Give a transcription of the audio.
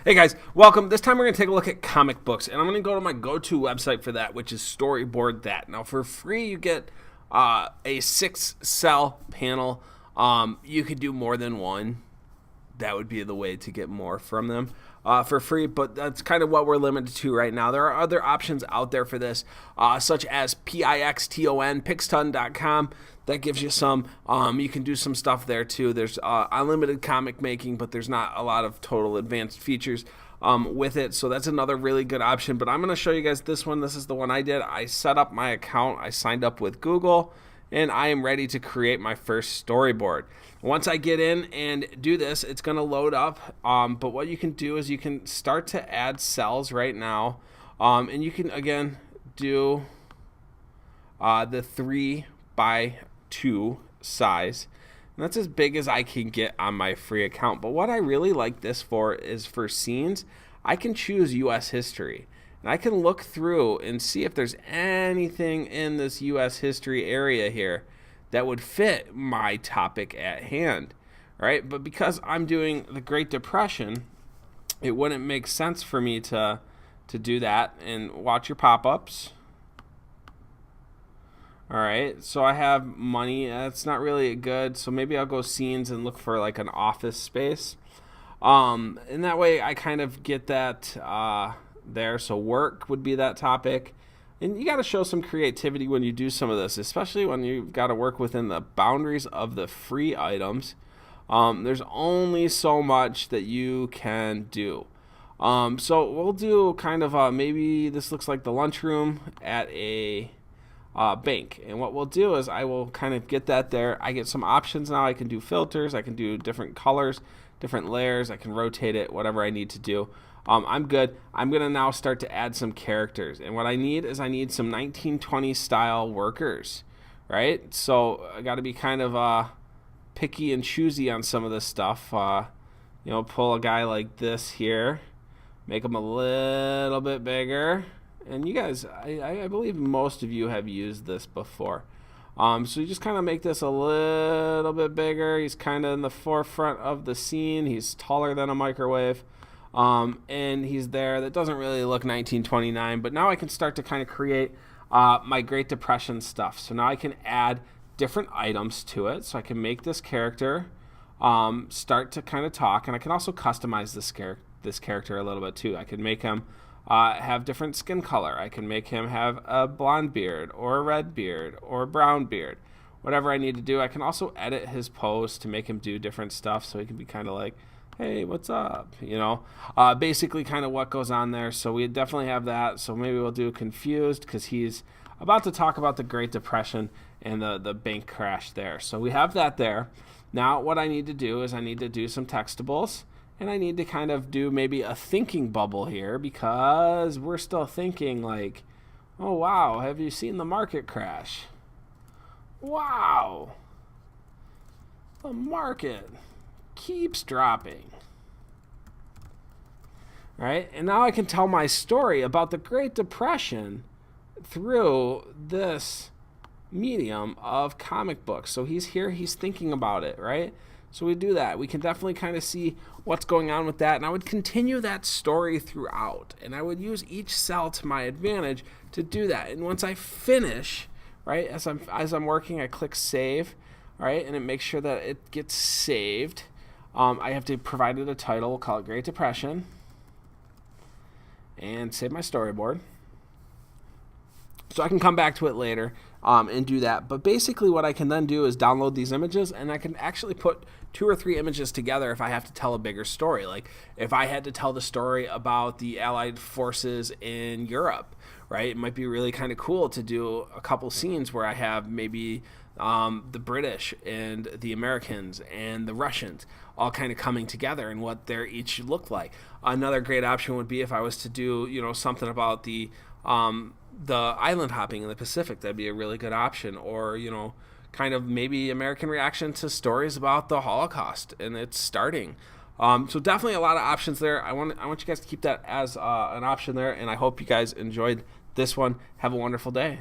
Hey guys, welcome. This time we're going to take a look at comic books, and I'm going to go to my go-to website for that, which is Storyboard That. Now, for free, you get a 6-cell panel. You could do more than one. That would be the way to get more from them for free, but that's kind of what we're limited to right now. There are other options out there for this, such as Pixton.com. That gives you some. You can do some stuff there too. There's unlimited comic making, but there's not a lot of total advanced features with it. So that's another really good option. But I'm going to show you guys this one. This is the one I did. I set up my account. I signed up with Google, and I am ready to create my first storyboard. Once I get in and do this, it's going to load up. But what you can do is you can start to add cells right now. And you can, again, do the 3x2 size. And that's as big as I can get on my free account. But what I really like this for is for scenes. I can choose U.S. history. And I can look through and see if there's anything in this U.S. history area here that would fit my topic at hand, right? But because I'm doing the Great Depression, it wouldn't make sense for me to do that. And watch your pop-ups. All right, so I have money. That's not really good, so maybe I'll go scenes and look for like an office space. And that way I kind of get that there. So work would be that topic. And you got to show some creativity when you do some of this, especially when you've got to work within the boundaries of the free items. There's only so much that you can do. So we'll do kind of maybe this looks like the lunchroom at a bank. And what we'll do is I will kind of get that there. I get some options now. I can do filters. I can do different colors, different layers. I can rotate it, whatever I need to do. I'm good. I'm going to now start to add some characters. And what I need is I need some 1920 style workers, right? So I got to be kind of picky and choosy on some of this stuff. Pull a guy like this here, make him a little bit bigger. And you guys, I believe most of you have used this before. So you just kind of make this a little bit bigger. He's kind of in the forefront of the scene. He's taller than a microwave. And he's there. That doesn't really look 1929, but now I can start to kind of create my Great Depression stuff. So now I can add different items to it. So I can make this character start to kind of talk, and I can also customize this character a little bit too. I can make him have different skin color. I can make him have a blonde beard or a red beard or a brown beard, whatever I need to do. I can also edit his pose to make him do different stuff, so he can be kind of like, hey, what's up? Basically kind of what goes on there. So we definitely have that. So maybe we'll do confused because he's about to talk about the Great Depression and the bank crash there. So we have that there. Now what I need to do is I need to do some textables. And I need to kind of do maybe a thinking bubble here because we're still thinking like, oh, wow, have you seen the market crash? Wow. The market keeps dropping. All right, and now I can tell my story about the Great Depression through this medium of comic books. So he's here, he's thinking about it, right? So we do that. We can definitely kind of see what's going on with that. And I would continue that story throughout. And I would use each cell to my advantage to do that. And once I finish, right, as I'm working, I click save, right, and it makes sure that it gets saved. I have to provide it a title. We'll call it Great Depression. And save my storyboard. So I can come back to it later and do that. But basically what I can then do is download these images, and I can actually put 2 or 3 images together if I have to tell a bigger story. Like if I had to tell the story about the Allied forces in Europe, right? It might be really kind of cool to do a couple scenes where I have maybe the British and the Americans and the Russians all kind of coming together and what they each look like. Another great option would be if I was to do, something about the island hopping in the Pacific. That'd be a really good option. Or, kind of maybe American reaction to stories about the Holocaust and it's starting. So definitely a lot of options there. I want you guys to keep that as an option there, and I hope you guys enjoyed this one. Have a wonderful day.